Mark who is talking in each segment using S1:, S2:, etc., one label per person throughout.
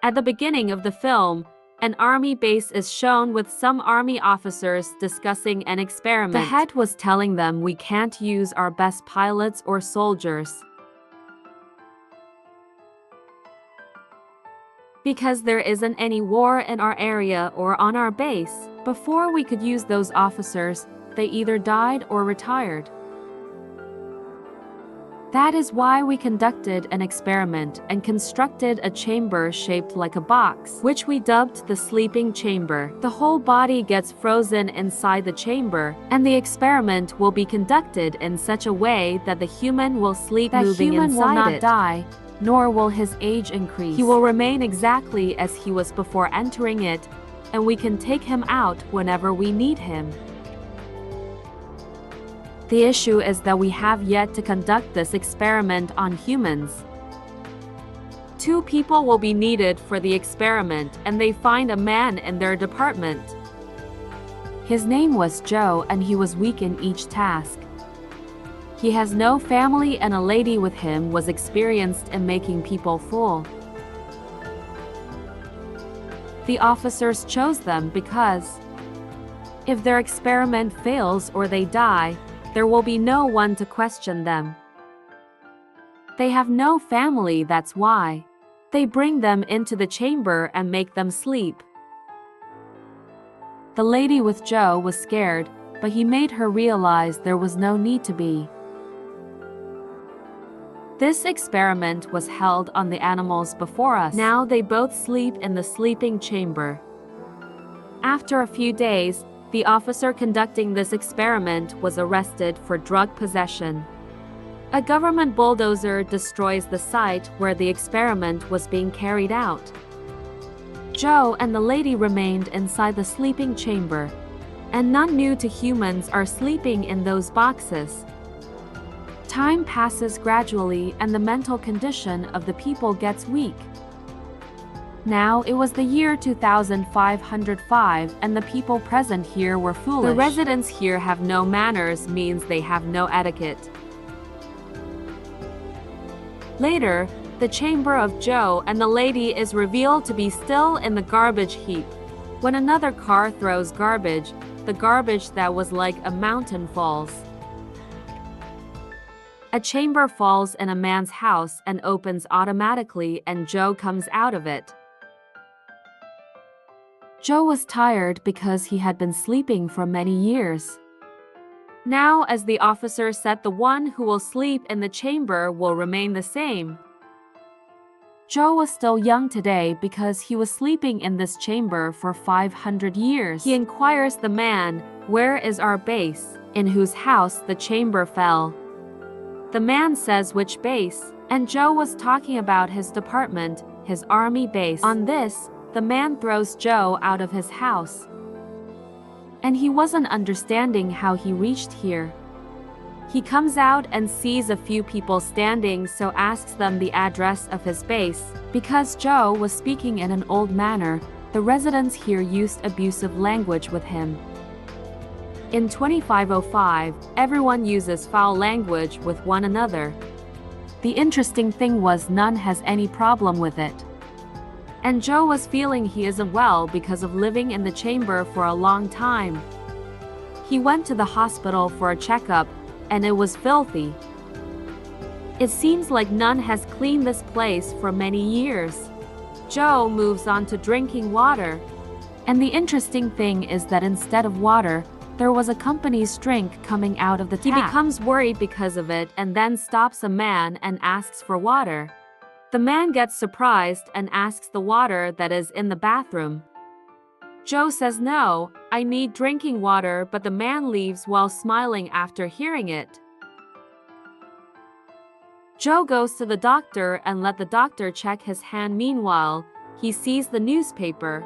S1: At the beginning of the film, an army base is shown with some army officers discussing an experiment. The head was telling them we can't use our best pilots or soldiers because there isn't any war in our area or on our base. Before we could use those officers, they either died or retired. That is why we conducted an experiment and constructed a chamber shaped like a box, which we dubbed the sleeping chamber. The whole body gets frozen inside the chamber, and the experiment will be conducted in such a way that the human will sleep moving inside it. The human will not die, nor will his age increase. He will remain exactly as he was before entering it, and we can take him out whenever we need him. The issue is that we have yet to conduct this experiment on humans. 2 people will be needed for the experiment, and they find a man in their department. His name was Joe, and he was weak in each task. He has no family, and a lady with him was experienced in making people full. The officers chose them because if their experiment fails or they die, there will be no one to question them. They have no family, that's why. They bring them into the chamber and make them sleep. The lady with Joe was scared, but he made her realize there was no need to be. This experiment was held on the animals before us. Now they both sleep in the sleeping chamber. After a few days, the officer conducting this experiment was arrested for drug possession. A government bulldozer destroys the site where the experiment was being carried out. Joe and the lady remained inside the sleeping chamber, and none new to humans are sleeping in those boxes. Time passes gradually, and the mental condition of the people gets weak. Now it was the year 2505, and the people present here were foolish. The residents here have no manners means they have no etiquette. Later, the chamber of Joe and the lady is revealed to be still in the garbage heap. When another car throws garbage, the garbage that was like a mountain falls. A chamber falls in a man's house and opens automatically, and Joe comes out of it. Joe was tired because he had been sleeping for many years. Now, as the officer said, the one who will sleep in the chamber will remain the same. Joe was still young today because he was sleeping in this chamber for 500 years. He inquires the man, "Where is our base, in whose house the chamber fell?" The man says which base, and Joe was talking about his department, his army base. On this, the man throws Joe out of his house. And he wasn't understanding how he reached here. He comes out and sees a few people standing, so asks them the address of his base. Because Joe was speaking in an old manner, the residents here used abusive language with him. In 2505, everyone uses foul language with one another. The interesting thing was none has any problem with it. And Joe was feeling he isn't well because of living in the chamber for a long time. He went to the hospital for a checkup, and it was filthy. It seems like none has cleaned this place for many years. Joe moves on to drinking water. And the interesting thing is that instead of water, there was a company's drink coming out of the tap. He becomes worried because of it and then stops a man and asks for water. The man gets surprised and asks the water that is in the bathroom. Joe says, "No, I need drinking water," but the man leaves while smiling after hearing it. Joe goes to the doctor and let the doctor check his hand. Meanwhile, he sees the newspaper.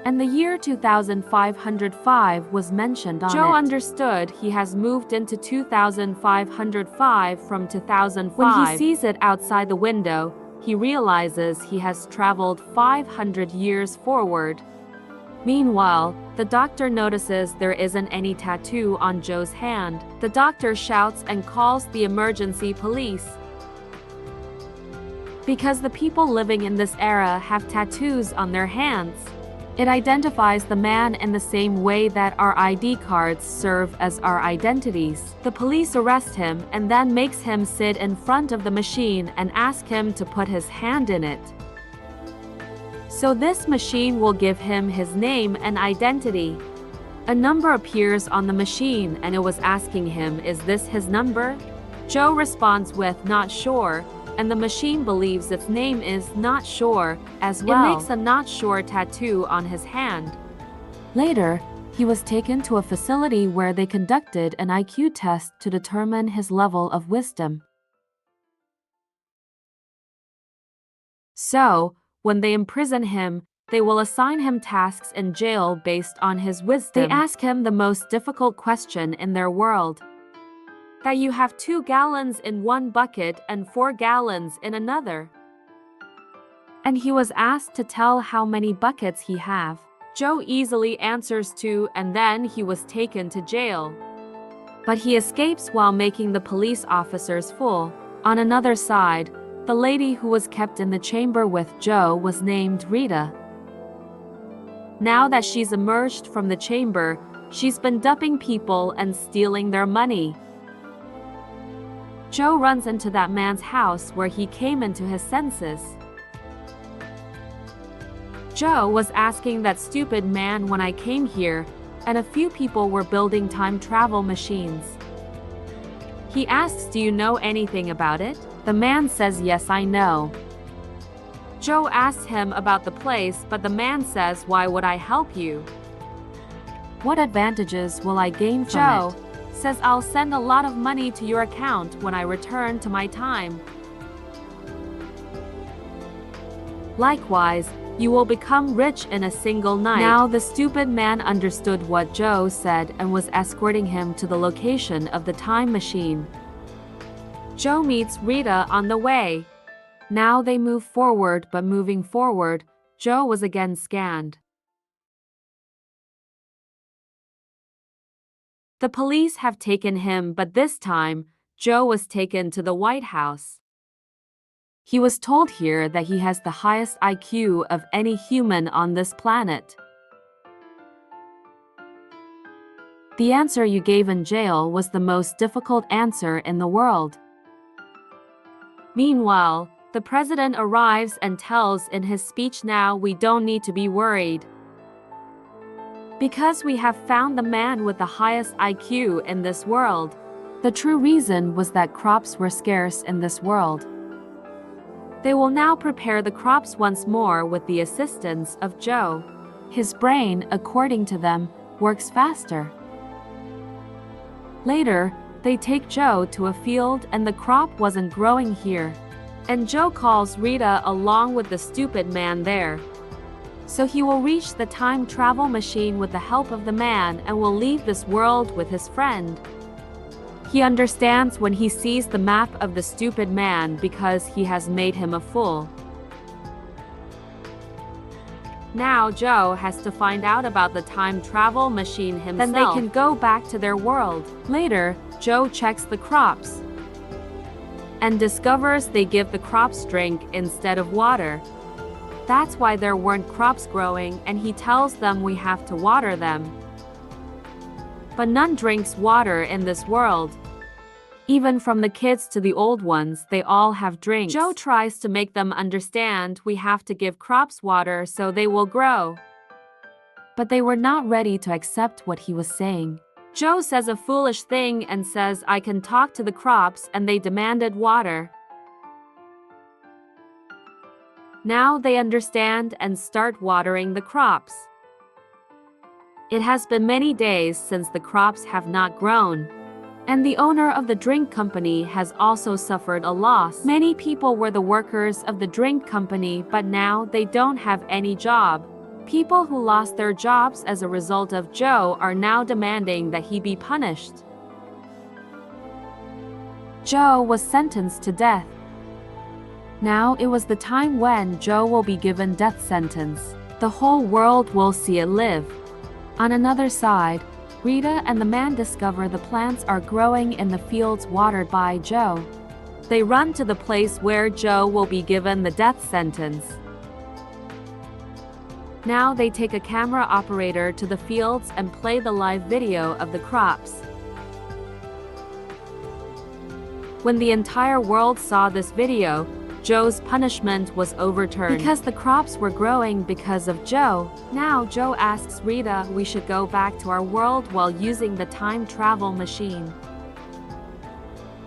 S1: And the year 2505 was mentioned on it. Joe understood he has moved into 2505 from 2005. When he sees it outside the window, he realizes he has traveled 500 years forward. Meanwhile, the doctor notices there isn't any tattoo on Joe's hand. The doctor shouts and calls the emergency police. because the people living in this era have tattoos on their hands. It identifies the man in the same way that our ID cards serve as our identities. The police arrest him and then makes him sit in front of the machine and ask him to put his hand in it. So this machine will give him his name and identity. A number appears on the machine and it was asking him, is this his number? Joe responds with, not sure, and the machine believes its name is Not Sure as well. It makes a Not Sure tattoo on his hand. Later, he was taken to a facility where they conducted an IQ test to determine his level of wisdom. So, when they imprison him, they will assign him tasks in jail based on his wisdom. They ask him the most difficult question in their world. That you have 2 gallons in one bucket and 4 gallons in another. And he was asked to tell how many buckets he have. Joe easily answers 2 and then he was taken to jail. But he escapes while making the police officers full. On another side, the lady who was kept in the chamber with Joe was named Rita. Now that she's emerged from the chamber, she's been duping people and stealing their money. Joe runs into that man's house where he came into his senses. Joe was asking that stupid man when I came here, and a few people were building time travel machines. He asks, do you know anything about it? The man says, yes, I know. Joe asks him about the place, but the man says, why would I help you? What advantages will I gain from it? Says, I'll send a lot of money to your account when I return to my time. Likewise, you will become rich in a single night. Now the stupid man understood what Joe said and was escorting him to the location of the time machine. Joe meets Rita on the way. Now they move forward, but moving forward, Joe was again scanned. The police have taken him, but this time, Joe was taken to the White House. He was told here that he has the highest IQ of any human on this planet. The answer you gave in jail was the most difficult answer in the world. Meanwhile, the president arrives and tells in his speech, now we don't need to be worried. Because we have found the man with the highest IQ in this world. The true reason was that crops were scarce in this world. They will now prepare the crops once more with the assistance of Joe. His brain, according to them, works faster. Later, they take Joe to a field and the crop wasn't growing here. And Joe calls Rita along with the stupid man there. So he will reach the time travel machine with the help of the man and will leave this world with his friend. He understands when he sees the map of the stupid man because he has made him a fool. Now Joe has to find out about the time travel machine himself. Then they can go back to their world. Later, Joe checks the crops and discovers they give the crops drink instead of water. That's why there weren't crops growing, and he tells them we have to water them. But none drinks water in this world. Even from the kids to the old ones, they all have drinks. Joe tries to make them understand we have to give crops water so they will grow. But they were not ready to accept what he was saying. Joe says a foolish thing and says, I can talk to the crops, and they demanded water. Now they understand and start watering the crops. It has been many days since the crops have not grown. And the owner of the drink company has also suffered a loss. Many people were the workers of the drink company, but now they don't have any job. People who lost their jobs as a result of Joe are now demanding that he be punished. Joe was sentenced to death. Now it was the time when Joe will be given death sentence. The whole world will see it live. On another side, Rita and the man discover the plants are growing in the fields watered by Joe. They run to the place where Joe will be given the death sentence. Now they take a camera operator to the fields and play the live video of the crops. When the entire world saw this video, Joe's punishment was overturned. Because the crops were growing because of Joe, now Joe asks Rita we should go back to our world while using the time travel machine.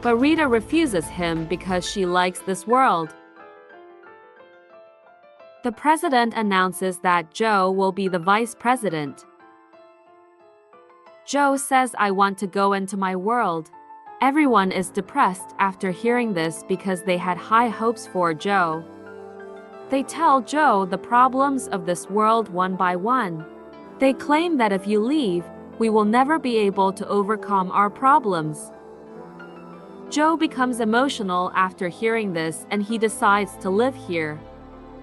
S1: But Rita refuses him because she likes this world. The president announces that Joe will be the vice president. Joe says, "I want to go into my world." Everyone is depressed after hearing this because they had high hopes for Joe. They tell Joe the problems of this world one by one. They claim that if you leave, we will never be able to overcome our problems. Joe becomes emotional after hearing this and he decides to live here.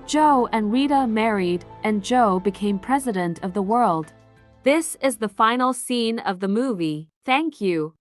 S1: Joe and Rita married, and Joe became president of the world. This is the final scene of the movie. Thank you.